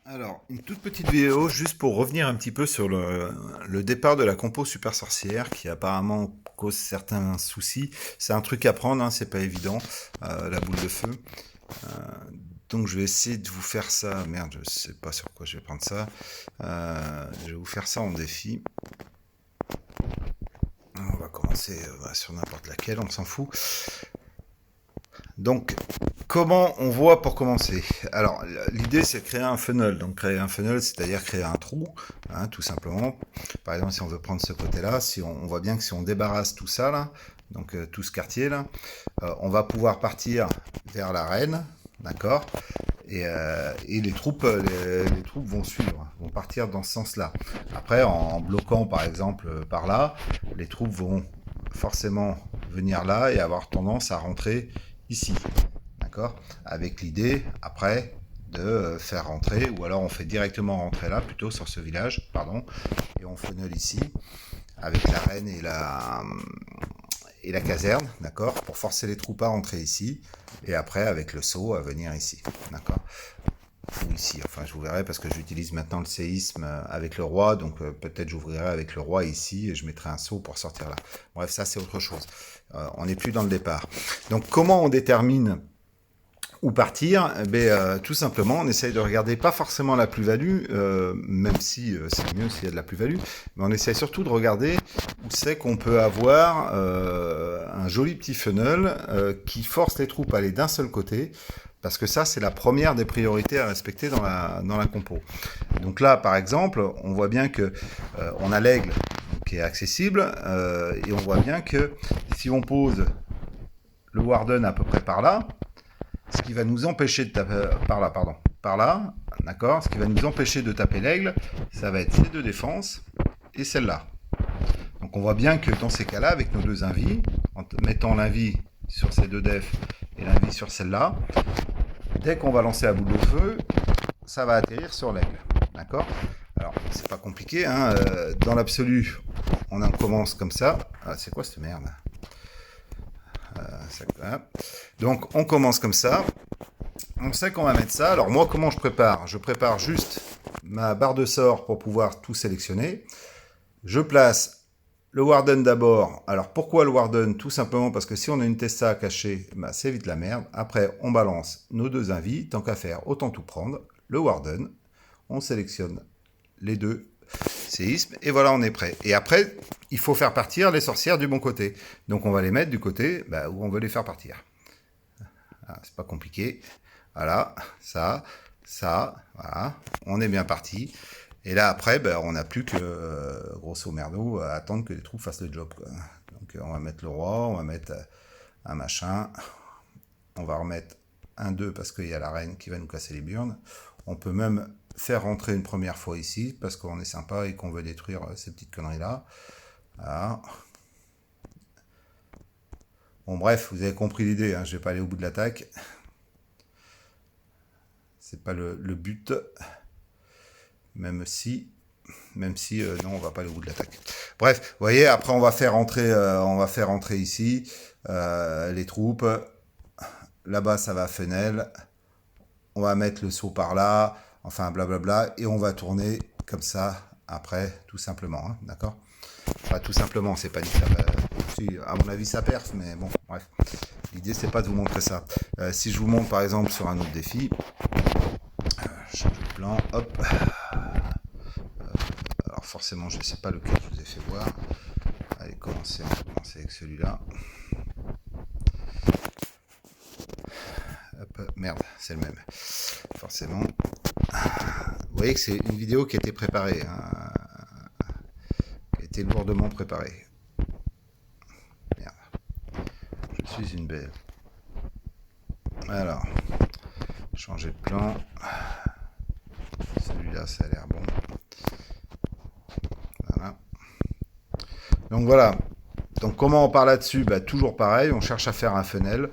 Alors, une toute petite vidéo juste pour revenir un petit peu sur le départ de la compo Super Sorcière qui apparemment cause certains soucis. C'est un truc à prendre, hein, c'est pas évident, la boule de feu. Euh, donc je vais essayer de vous faire ça. Merde, je sais pas sur quoi je vais prendre ça. Je vais vous faire ça en défi. On va commencer sur n'importe laquelle, on s'en fout. Donc, comment on voit pour commencer? Alors, l'idée c'est de créer un funnel. Donc, créer un funnel, c'est-à-dire créer un trou, hein, tout simplement. Par exemple, si on veut prendre ce côté-là, si on voit bien que si on débarrasse tout ça là, donc tout ce quartier là, on va pouvoir partir vers l'arène, d'accord? Et les troupes vont suivre, vont partir dans ce sens-là. Après, en bloquant par exemple par là, les troupes vont forcément venir là et avoir tendance à rentrer ici, d'accord? Avec l'idée, après, de faire rentrer, ou alors on fait directement rentrer là, plutôt sur ce village, pardon, et on funnel ici, avec l'arène et la caserne, d'accord? Pour forcer les troupes à rentrer ici, et après, avec le saut, à venir ici, d'accord? Ou ici, enfin je vous verrai parce que j'utilise maintenant le séisme avec le roi, donc peut-être j'ouvrirai avec le roi ici et je mettrai un saut pour sortir là. Bref, ça c'est autre chose. On n'est plus dans le départ. Donc comment on détermine où partir? Tout simplement, on essaye de regarder pas forcément la plus-value, même si c'est mieux s'il y a de la plus-value, mais on essaye surtout de regarder où c'est qu'on peut avoir un joli petit funnel qui force les troupes à aller d'un seul côté, parce que ça, c'est la première des priorités à respecter dans la compo. Donc là, par exemple, on voit bien que on a l'aigle qui est accessible, et on voit bien que si on pose le Warden à peu près par là, ce qui va nous empêcher de taper par là, d'accord, ce qui va nous empêcher de taper l'aigle, ça va être ces deux défenses et celle-là. Donc on voit bien que dans ces cas-là, avec nos deux invis, en mettant l'invis sur ces deux defs et l'invis sur celle-là, dès qu'on va lancer la boule de feu, ça va atterrir sur l'aigle, d'accord? Alors c'est pas compliqué, hein, dans l'absolu, on en commence comme ça. Ah, c'est quoi cette merde? Donc on commence comme ça. On sait qu'on va mettre ça. Alors moi, comment je prépare? Je prépare juste ma barre de sort pour pouvoir tout sélectionner. Je place le Warden d'abord. Alors pourquoi le Warden? Tout simplement parce que si on a une Testa cachée, bah, c'est vite la merde. Après, on balance nos deux invis. Tant qu'à faire, autant tout prendre. Le Warden. On sélectionne les deux séismes. Et voilà, on est prêt. Et après, il faut faire partir les sorcières du bon côté. Donc on va les mettre du côté où on veut les faire partir. Ah, c'est pas compliqué. Voilà, ça, voilà, on est bien parti. Et là, après, on n'a plus que, grosso merdo, à attendre que les troupes fassent le job, quoi. Donc, on va mettre le roi, on va mettre un machin, on va remettre un 2 parce qu'il y a la reine qui va nous casser les burnes. On peut même faire rentrer une première fois ici, parce qu'on est sympa et qu'on veut détruire ces petites conneries-là. Voilà. Bon, bref, vous avez compris l'idée, hein, je vais pas aller au bout de l'attaque. C'est pas le but, même si non, on va pas aller au bout de l'attaque. Bref, vous voyez, après on va faire entrer ici les troupes. Là-bas, ça va Fenel. On va mettre le saut par là, enfin blablabla, et on va tourner comme ça après, tout simplement, hein, d'accord? Enfin, tout simplement, c'est pas dit que ça va. Si, à mon avis, ça perf, mais bon, bref. L'idée, c'est pas de vous montrer ça. Si je vous montre par exemple sur un autre défi, change de plan, hop. Alors forcément, je ne sais pas lequel je vous ai fait voir. Allez, on va commencer avec celui-là. Hop, merde, c'est le même. Forcément. Vous voyez que c'est une vidéo qui a été préparée, hein, qui a été lourdement préparée. Merde. Je suis une belle. Alors, changer de plan. Celui-là, ça a l'air bon. Voilà. Donc voilà. Donc comment on part là-dessus? Toujours pareil, on cherche à faire un funnel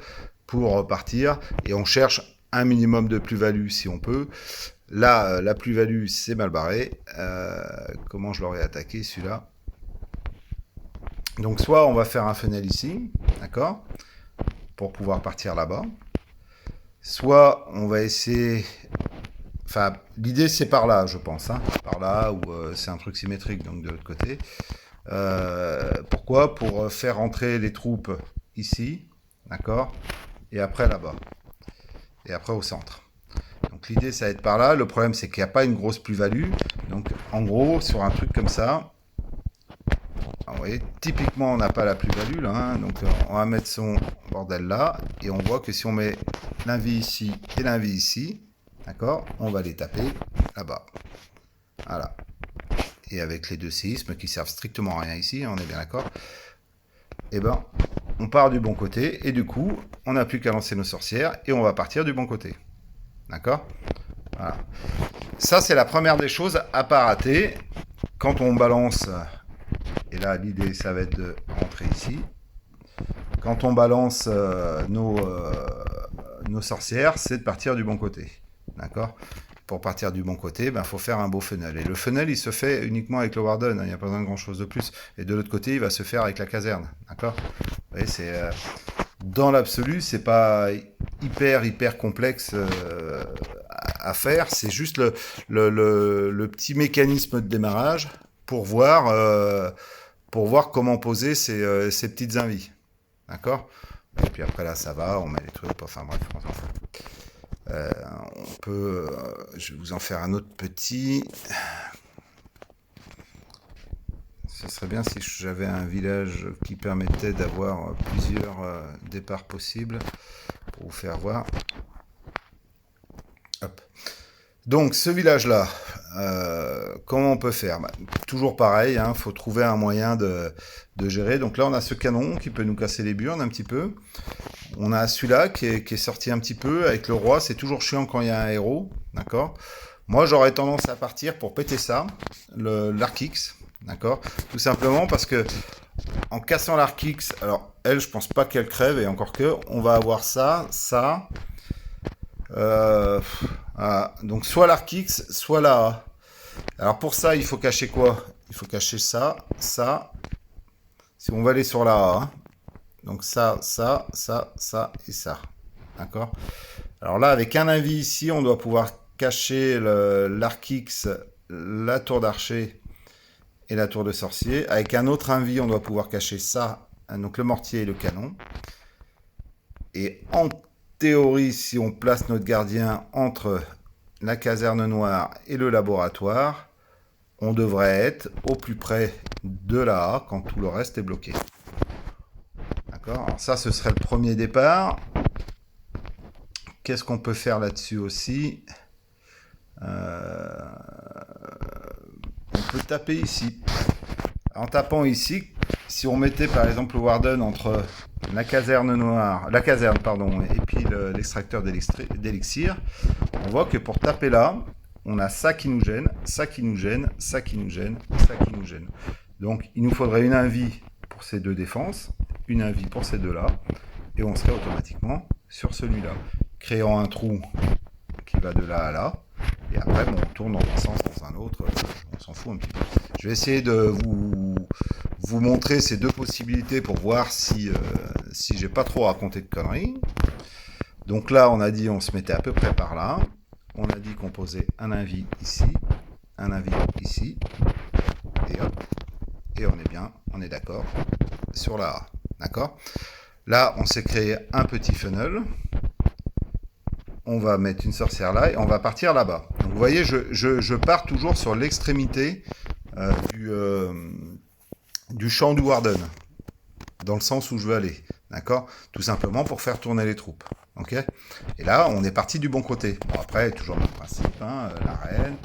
pour partir et on cherche un minimum de plus-value si on peut. Là, la plus-value, c'est mal barré. Comment je l'aurais attaqué celui-là? Donc soit on va faire un funnel ici, d'accord, pour pouvoir partir là-bas. Soit on va essayer Enfin, l'idée c'est par là, je pense, hein. Par là, où c'est un truc symétrique, donc de l'autre côté. Pourquoi? Pour faire entrer les troupes ici, d'accord? Et après là-bas. Et après au centre. Donc l'idée ça va être par là. Le problème c'est qu'il n'y a pas une grosse plus-value. Donc en gros, sur un truc comme ça, vous voyez, typiquement on n'a pas la plus-value là, hein. Donc on va mettre son bordel là. Et on voit que si on met l'invis ici et l'invis ici, d'accord, on va les taper là-bas. Voilà. Et avec les deux séismes qui servent strictement à rien ici, on est bien d'accord. Et ben, on part du bon côté, et du coup, on n'a plus qu'à lancer nos sorcières, et on va partir du bon côté. D'accord? Voilà. Ça, c'est la première des choses à pas rater. Quand on balance, et là, l'idée, ça va être de rentrer ici. Quand on balance nos sorcières, c'est de partir du bon côté. D'accord? Pour partir du bon côté, il faut faire un beau funnel. Et le funnel, il se fait uniquement avec le Warden, il n'y a pas besoin de grand-chose de plus. Et de l'autre côté, il va se faire avec la caserne. D'accord? Vous voyez, c'est... dans l'absolu, c'est pas hyper complexe à faire. C'est juste le petit mécanisme de démarrage pour voir comment poser ces petites invies. D'accord? Et puis après là, ça va, on met les trucs, enfin bref, on s'en fout. On peut, je vais vous en faire un autre petit. Ce serait bien si j'avais un village qui permettait d'avoir plusieurs départs possibles pour vous faire voir. Hop. Donc ce village-là, comment on peut faire? Toujours pareil, hein, faut trouver un moyen de gérer. Donc là, on a ce canon qui peut nous casser les burnes un petit peu. On a celui-là qui est sorti un petit peu avec le roi. C'est toujours chiant quand il y a un héros, d'accord? Moi, j'aurais tendance à partir pour péter ça, l'Arc-X, d'accord? Tout simplement parce que en cassant l'Arc-X, alors elle, je pense pas qu'elle crève, et encore que, on va avoir ça. Voilà. Donc soit l'Arc-X, soit la A. Alors pour ça, il faut cacher quoi? Il faut cacher ça. Si on va aller sur la A, hein. Donc ça et ça. D'accord? Alors là, avec un avis ici, on doit pouvoir cacher l'Arc-X, la tour d'archer et la tour de sorcier. Avec un autre avis, on doit pouvoir cacher ça, donc le mortier et le canon. Et en théorie, si on place notre gardien entre la caserne noire et le laboratoire, on devrait être au plus près de la A quand tout le reste est bloqué. D'accord? Alors ça, ce serait le premier départ. Qu'est-ce qu'on peut faire là-dessus aussi? On peut taper ici. En tapant ici, si on mettait par exemple le Warden entre la caserne pardon, et puis l'extracteur d'élixir, on voit que pour taper là, on a ça qui nous gêne, ça qui nous gêne, ça qui nous gêne, ça qui nous gêne. Donc il nous faudrait une invie pour ces deux défenses, une invie pour ces deux-là, et on serait automatiquement sur celui-là, créant un trou qui va de là à là, et après bon, on tourne dans un sens, dans un autre, on s'en fout un petit peu. Je vais essayer de vous montrer ces deux possibilités pour voir si j'ai pas trop raconté de conneries. Donc là, on a dit on se mettait à peu près par là. On a dit qu'on posait un invis ici, un invis ici, et hop, et on est bien, on est d'accord sur la A. D'accord? Là, on s'est créé un petit funnel. On va mettre une sorcière là et on va partir là-bas. Donc vous voyez, je pars toujours sur l'extrémité du champ du Warden, dans le sens où je veux aller. D'accord? Tout simplement pour faire tourner les troupes. Ok? Et là, on est parti du bon côté. Bon, après, toujours le même principe, hein, la reine,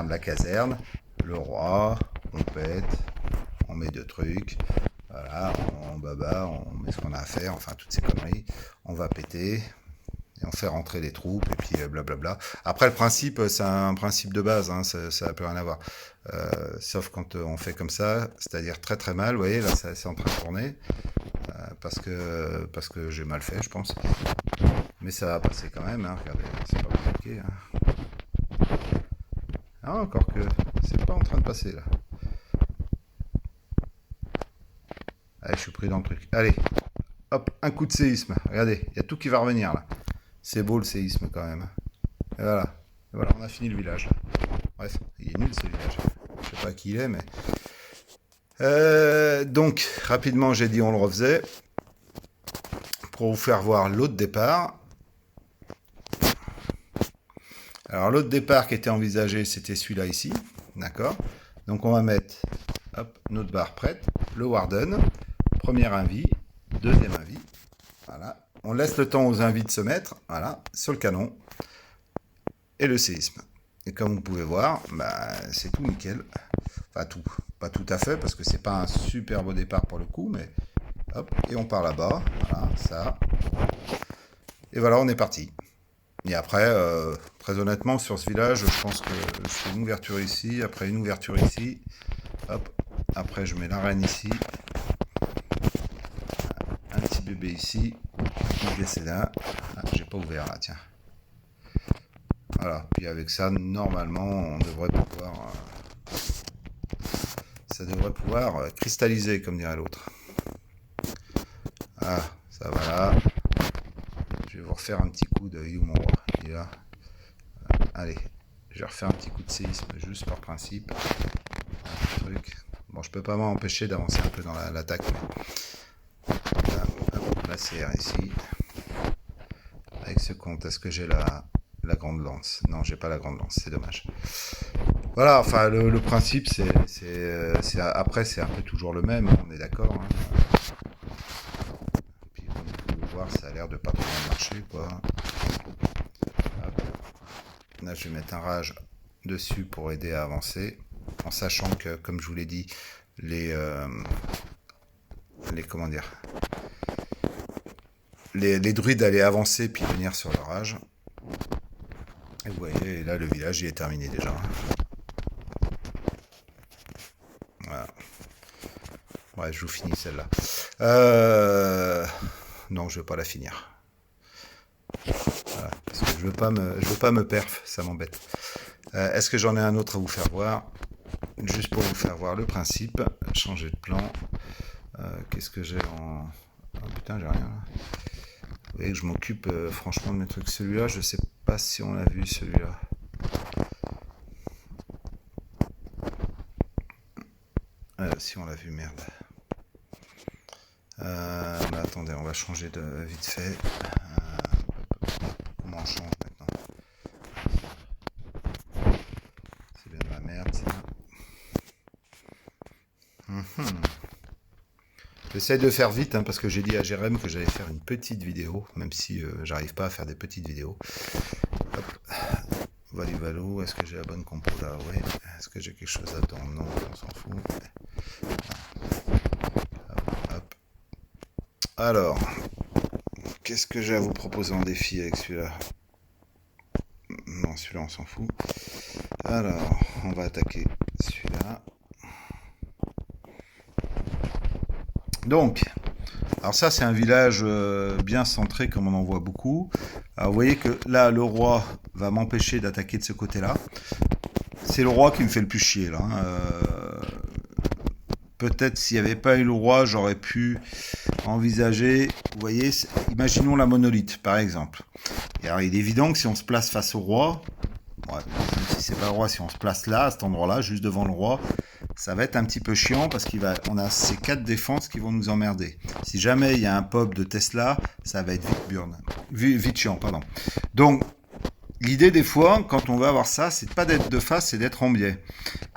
la caserne, le roi, on pète, on met deux trucs, voilà, on baba, on met ce qu'on a à faire, enfin toutes ces conneries, on va péter, et on fait rentrer les troupes, et puis blablabla. Après, le principe, c'est un principe de base, hein, ça n'a plus rien à voir. Sauf quand on fait comme ça, c'est-à-dire très très mal, vous voyez, là c'est en train de tourner, parce que j'ai mal fait, je pense. Mais ça va passer quand même, hein, regardez, c'est pas compliqué. Hein. Ah, encore que, c'est pas en train de passer là. Allez, je suis pris dans le truc. Allez, hop, un coup de séisme. Regardez, il y a tout qui va revenir là. C'est beau le séisme quand même. Et voilà. Et voilà, on a fini le village. Là. Bref, il est nul ce village. Je sais pas qui il est, mais... donc, rapidement, j'ai dit on le refaisait. Pour vous faire voir l'autre départ. Alors, l'autre départ qui était envisagé, c'était celui-là ici. D'accord. Donc, on va mettre hop, notre barre prête. Le Warden. Première invis. Deuxième invis. Voilà. On laisse le temps aux invis de se mettre. Voilà. Sur le canon. Et le séisme. Et comme vous pouvez voir, bah, c'est tout nickel. Enfin, tout. Pas tout à fait, parce que c'est pas un super beau départ pour le coup, mais hop, et on part là-bas. Voilà, ça. Et voilà, on est parti. Et après, très honnêtement, sur ce village, je pense que je fais une ouverture ici, après une ouverture ici. Hop, après je mets la reine ici. Un petit bébé ici. C'est là. Ah, j'ai pas ouvert là, tiens. Voilà, puis avec ça, normalement, on devrait pouvoir... ça devrait pouvoir cristalliser, comme dirait l'autre. Ah, ça va là. Je vais vous refaire un petit coup de... Il est où mon roi? Il est là. Allez, je vais refaire un petit coup de séisme, juste par principe. Truc. Bon, je peux pas m'empêcher d'avancer un peu dans l'attaque. La CR ici. Avec ce compte, est-ce que j'ai la grande lance? Non, j'ai pas la grande lance, c'est dommage. Voilà, enfin, le principe, après, c'est un peu toujours le même, on est d'accord. Hein. Puis, comme vous pouvez voir, ça a l'air de pas trop bien marcher, quoi. Hop. Là, je vais mettre un rage dessus pour aider à avancer, en sachant que, comme je vous l'ai dit, les comment dire, les druides allaient avancer puis venir sur le rage. Et vous voyez, là, le village, il est terminé déjà. Voilà. Ouais, je vous finis celle-là. Non, je ne veux pas la finir. Voilà, parce que je veux pas me perf, ça m'embête. Est-ce que j'en ai un autre à vous faire voir? Juste pour vous faire voir le principe. Changer de plan. Qu'est-ce que j'ai en... Oh putain, j'ai rien là. Vous voyez que je m'occupe franchement de mes trucs. Celui-là, je sais pas si on l'a vu, celui-là. Si on l'a vu, merde. Bah, attendez, on va changer de vite fait. Comment on change maintenant? C'est bien de la merde, ça. J'essaie de faire vite, hein, parce que j'ai dit à Jérém que j'allais faire une petite vidéo, même si j'arrive pas à faire des petites vidéos. Hop. Valivalo, est-ce que j'ai la bonne compo là? Oui. Est-ce que j'ai quelque chose à attendre? Non, on s'en fout. Hop, hop. Alors, qu'est-ce que j'ai à vous proposer en défi avec celui-là? Non, celui-là on s'en fout. Alors, on va attaquer celui-là. Donc, alors ça c'est un village bien centré comme on en voit beaucoup. Alors vous voyez que là le roi va m'empêcher d'attaquer de ce côté-là. C'est le roi qui me fait le plus chier là. Peut-être s'il n'y avait pas eu le roi, j'aurais pu envisager, vous voyez, imaginons la monolithe par exemple. Et alors il est évident que si on se place face au roi, ouais, même si c'est pas le roi, si on se place là, à cet endroit-là, juste devant le roi, ça va être un petit peu chiant parce qu'on a ces 4 défenses qui vont nous emmerder. Si jamais il y a un pop de Tesla, ça va être vite chiant, pardon. Donc, l'idée des fois, quand on veut avoir ça, c'est pas d'être de face, c'est d'être en biais.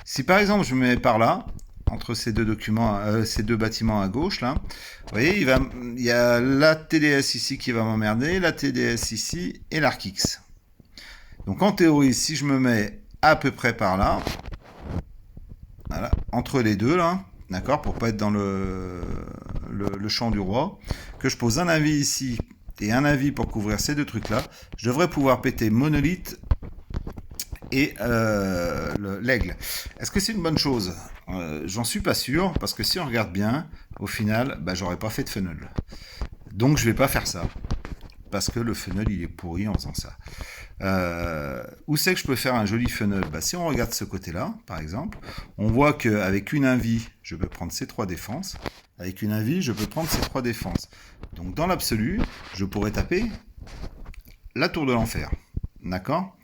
Si par exemple je me mets par là, entre ces deux bâtiments à gauche, là, vous voyez, il y a la TDS ici qui va m'emmerder, la TDS ici et l'Arc X. Donc en théorie, si je me mets à peu près par là, voilà, entre les deux là, d'accord, pour pas être dans le champ du roi, que je pose un avis ici et un avis pour couvrir ces deux trucs là, je devrais pouvoir péter monolithe et l'aigle. Est-ce que c'est une bonne chose? J'en suis pas sûr, parce que si on regarde bien, au final, bah, j'aurais pas fait de funnel. Donc je vais pas faire ça, parce que le funnel il est pourri en faisant ça. Où c'est que je peux faire un joli funnel? Bah, si on regarde ce côté-là, par exemple, on voit qu'avec une invie, je peux prendre ces 3 défenses. Avec une invie, je peux prendre ces 3 défenses. Donc dans l'absolu, je pourrais taper la tour de l'enfer. D'accord.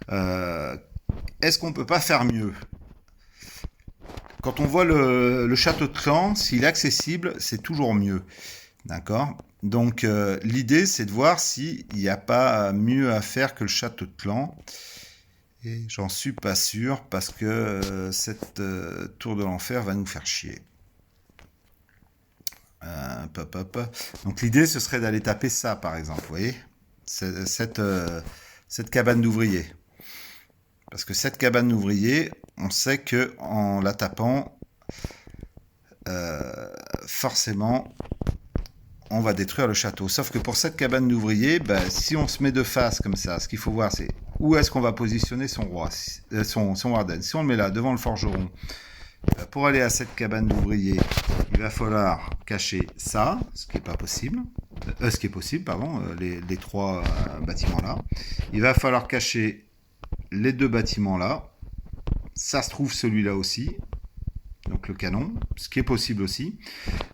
Est-ce qu'on peut pas faire mieux? Quand on voit le château de clan, s'il est accessible, c'est toujours mieux. D'accord. Donc l'idée, c'est de voir s'il n'y a pas mieux à faire que le château de clan. Et j'en suis pas sûr parce que cette tour de l'enfer va nous faire chier. Hop, hop. Donc l'idée, ce serait d'aller taper ça, par exemple. Vous voyez, cette cabane d'ouvrier. Parce que cette cabane d'ouvrier, on sait que en la tapant, forcément, on va détruire le château. Sauf que pour cette cabane d'ouvrier, ben, si on se met de face comme ça, ce qu'il faut voir, c'est où est-ce qu'on va positionner son roi, son warden. Si on le met là, devant le forgeron, pour aller à cette cabane d'ouvrier, il va falloir cacher ça, ce qui est pas possible, ce qui est possible, pardon, les trois bâtiments là. Il va falloir cacher les deux bâtiments là. Ça se trouve celui-là aussi, donc le canon, ce qui est possible aussi.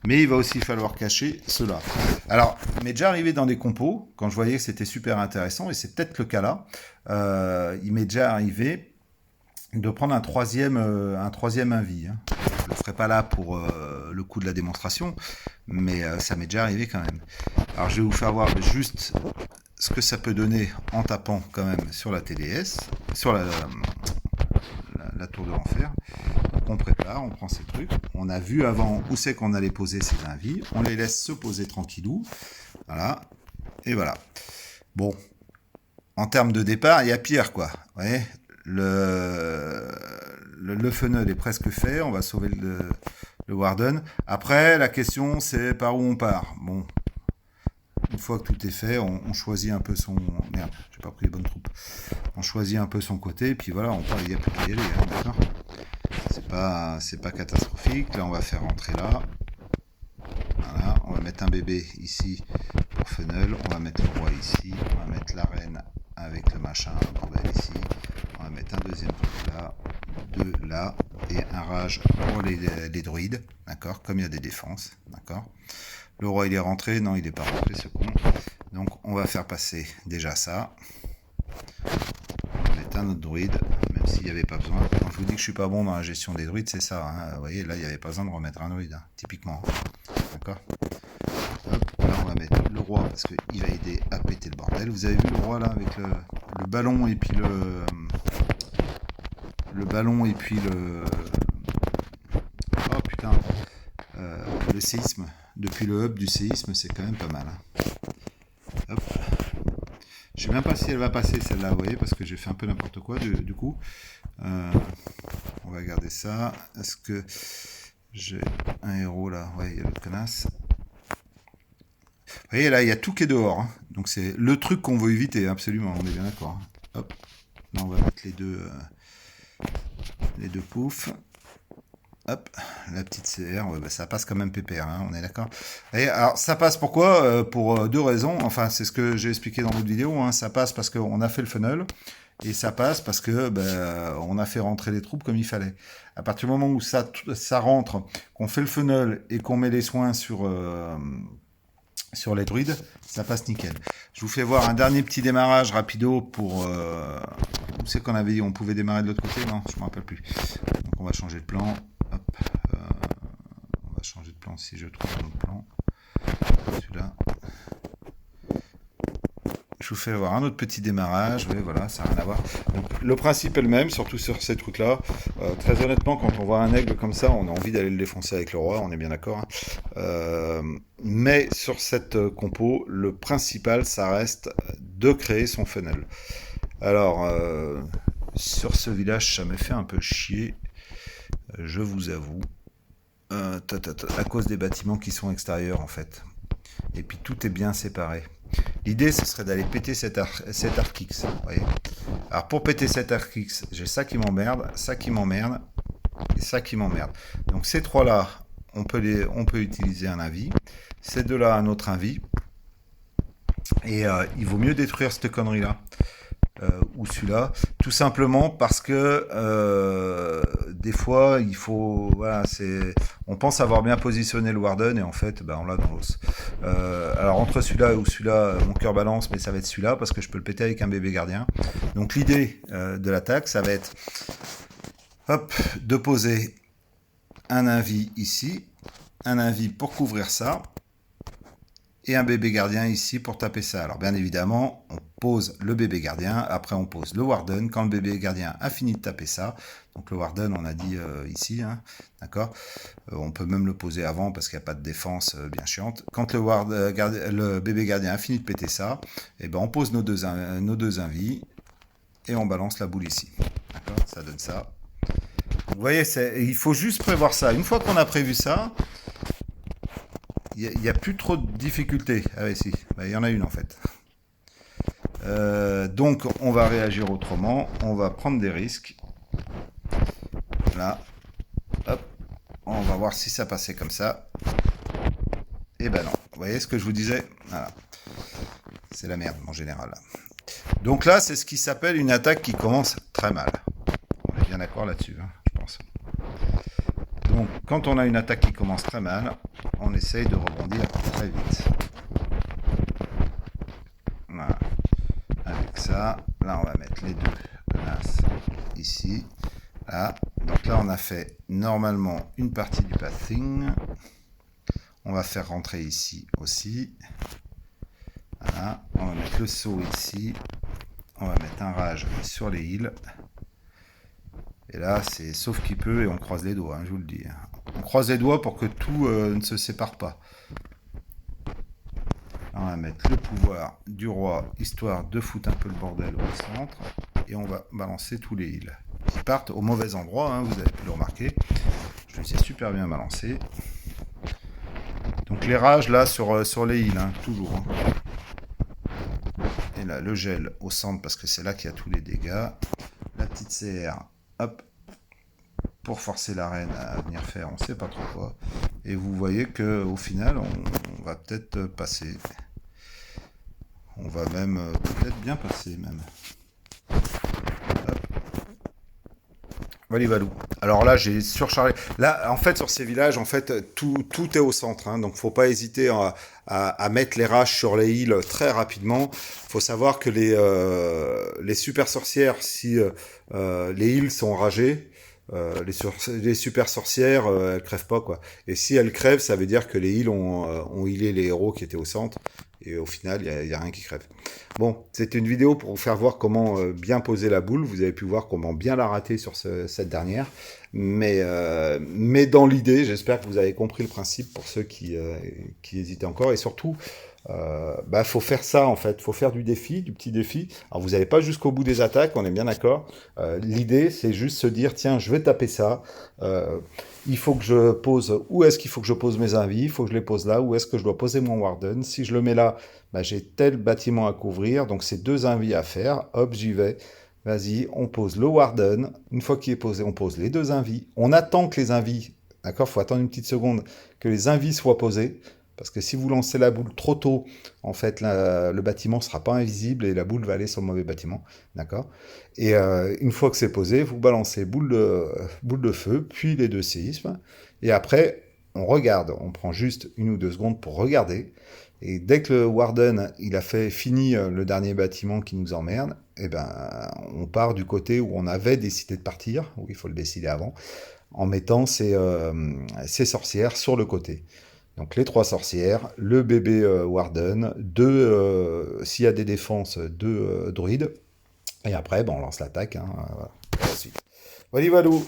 Mais il va aussi falloir cacher cela. Alors, il m'est déjà arrivé dans des compos, quand je voyais que c'était super intéressant, et c'est peut-être le cas là, il m'est déjà arrivé de prendre un troisième invis. Hein. Je ne le ferai pas là pour le coup de la démonstration, mais ça m'est déjà arrivé quand même. Alors, je vais vous faire voir juste ce que ça peut donner en tapant quand même sur la TDS, sur la tour de l'enfer. Donc on prépare, on prend ces trucs. On a vu avant où c'est qu'on allait poser ces invis. On les laisse se poser tranquillou. Voilà. Et voilà. Bon. En termes de départ, il y a pire, quoi. Vous voyez, le funnel est presque fait. On va sauver le warden. Après, la question, c'est par où on part. Bon. Une fois que tout est fait, on choisit un peu son... Merde, j'ai pas pris les bonnes troupes. On choisit un peu son côté, et puis voilà, on part, il n'y a plus qu'à y aller, hein, d'accord. C'est pas catastrophique. Là, on va faire rentrer là. Voilà, on va mettre un bébé ici pour funnel. On va mettre le roi ici. On va mettre la reine avec le machin, bordel ici. On va mettre un deuxième truc là, deux là, et un rage pour les druides, d'accord, comme il y a des défenses, d'accord. Le roi, il est rentré. Non, il n'est pas rentré, ce con. Donc, on va faire passer déjà ça. On va mettre un autre druide, même s'il n'y avait pas besoin. Quand je vous dis que je suis pas bon dans la gestion des druides, c'est ça. Hein. Vous voyez, là, il n'y avait pas besoin de remettre un druide, hein, typiquement. D'accord. Là, on va mettre le roi, parce qu'il va aider à péter le bordel. Vous avez vu le roi, là, avec le ballon, et puis le ballon, et puis oh, putain. Le séisme. Depuis le hub du séisme, c'est quand même pas mal. Hein. Hop. Je sais même pas si elle va passer celle-là, vous voyez, parce que j'ai fait un peu n'importe quoi du coup. On va garder ça. Est-ce que j'ai un héros là? Ouais, il y a l'autre connasse. Vous voyez là, il y a tout qui est dehors. Hein. Donc c'est le truc qu'on veut éviter, absolument, on est bien d'accord. Hein. Hop. Là, on va mettre les deux poufs. Hop, la petite CR, ouais, bah ça passe quand même pépère, hein, on est d'accord. Et alors, ça passe pourquoi? Pour deux raisons. Enfin, c'est ce que j'ai expliqué dans l'autre vidéo. Hein. Ça passe parce qu'on a fait le funnel, et ça passe parce que on a fait rentrer les troupes comme il fallait. À partir du moment où ça rentre, qu'on fait le funnel et qu'on met les soins sur les druides, ça passe nickel. Je vous fais voir un dernier petit démarrage rapido pour... où c'est qu'on avait dit on pouvait démarrer de l'autre côté? Non, je ne me rappelle plus. Donc on va changer de plan. Hop, on va changer de plan si je trouve un autre plan. Celui-là. Je vous fais voir un autre petit démarrage. Oui, voilà, ça n'a rien à voir. Donc, le principe est le même, surtout sur ces trucs-là. Très honnêtement, quand on voit un aigle comme ça, on a envie d'aller le défoncer avec le roi, on est bien d'accord. Hein. Mais sur cette compo, le principal, ça reste de créer son funnel. Alors, sur ce village, ça me fait un peu chier. Je vous avoue, à cause des bâtiments qui sont extérieurs en fait. Et puis tout est bien séparé. L'idée, ce serait d'aller péter cet arc X. Voyez. Alors pour péter cet arc X, j'ai ça qui m'emmerde, ça qui m'emmerde, et ça qui m'emmerde. Donc ces trois-là, on peut utiliser un invis. Ces deux-là, un autre invis. Et il vaut mieux détruire cette connerie-là. ou celui-là, tout simplement parce que des fois il faut, voilà, on pense avoir bien positionné le Warden et en fait on l'a dans l'os. Alors entre celui-là ou celui-là, mon cœur balance, mais ça va être celui-là parce que je peux le péter avec un bébé gardien. Donc l'idée de l'attaque, ça va être de poser un invi ici, un invi pour couvrir ça, et un bébé gardien ici pour taper ça. Alors bien évidemment, on pose le bébé gardien, après on pose le Warden, quand le bébé gardien a fini de taper ça, donc le Warden on a dit ici, hein, d'accord, on peut même le poser avant parce qu'il n'y a pas de défense bien chiante. Quand le bébé gardien a fini de péter ça, et on pose nos deux invis, et on balance la boule ici, d'accord, ça donne ça. Vous voyez, il faut juste prévoir ça. Une fois qu'on a prévu ça, il n'y a plus trop de difficultés. Ah oui, si, il y en a une en fait. Donc, on va réagir autrement. On va prendre des risques. Là, hop, on va voir si ça passait comme ça. Et ben non. Vous voyez ce que je vous disais? Voilà. C'est la merde en général. Donc là, c'est ce qui s'appelle une attaque qui commence très mal. On est bien d'accord là-dessus, hein, je pense. Donc, quand on a une attaque qui commence très mal, on essaye de rebondir très vite. Voilà. Avec ça, là, on va mettre les deux menaces ici. Là. Donc là, on a fait normalement une partie du pathing. On va faire rentrer ici aussi. Voilà. On va mettre le saut ici. On va mettre un rage sur les heals. Et là, c'est sauf qu'il peut et on croise les doigts, hein, je vous le dis. On croise les doigts pour que tout ne se sépare pas. On va mettre le pouvoir du roi, histoire de foutre un peu le bordel au centre. Et on va balancer tous les heals. Qui partent au mauvais endroit, hein, vous avez pu le remarquer. Je les ai super bien balancés. Donc les rages là sur les heals, hein, toujours. Hein. Et là, le gel au centre parce que c'est là qu'il y a tous les dégâts. La petite CR, hop, pour forcer la reine à venir faire on sait pas trop quoi. Et vous voyez que au final, on va peut-être passer. On va même peut-être bien passer même. Valou. Alors là, j'ai surchargé. Là, en fait, sur ces villages, en fait, tout est au centre. Hein, donc, faut pas hésiter à mettre les rages sur les heals très rapidement. Faut savoir que les super sorcières, si les heals sont ragés, les super sorcières, elles crèvent pas quoi. Et si elles crèvent, ça veut dire que les heals ont healé les héros qui étaient au centre. Et au final, il y a rien qui crève. Bon, c'était une vidéo pour vous faire voir comment bien poser la boule. Vous avez pu voir comment bien la rater sur cette dernière. Mais dans l'idée, j'espère que vous avez compris le principe pour ceux qui hésitaient encore. Et surtout, faut faire ça en fait. Faut faire du petit défi. Alors vous n'allez pas jusqu'au bout des attaques, on est bien d'accord. L'idée, c'est juste se dire, tiens, je vais taper ça. Il faut que je pose, où est-ce qu'il faut que je pose mes invis, il faut que je les pose là, où est-ce que je dois poser mon Warden, si je le mets là, j'ai tel bâtiment à couvrir, donc c'est 2 invis à faire, hop, j'y vais, vas-y, on pose le Warden, une fois qu'il est posé, on pose les 2 invis, on attend que les invis, d'accord, il faut attendre une petite seconde, que les invis soient posés, parce que si vous lancez la boule trop tôt, en fait, le bâtiment ne sera pas invisible et la boule va aller sur le mauvais bâtiment. D'accord. Et une fois que c'est posé, vous balancez boule de feu, puis les 2 séismes. Et après, on regarde. On prend juste 1 ou 2 secondes pour regarder. Et dès que le Warden il a fini le dernier bâtiment qui nous emmerde, on part du côté où on avait décidé de partir, où il faut le décider avant, en mettant ces sorcières sur le côté. Donc les 3 sorcières, le bébé Warden, 2, s'il y a des défenses, 2 druides. Et après, on lance l'attaque. Hein, voilà, la suite. Valou.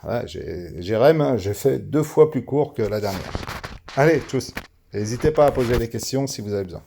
Ouais, j'ai fait 2 fois plus court que la dernière. Allez, tchuss. N'hésitez pas à poser des questions si vous avez besoin.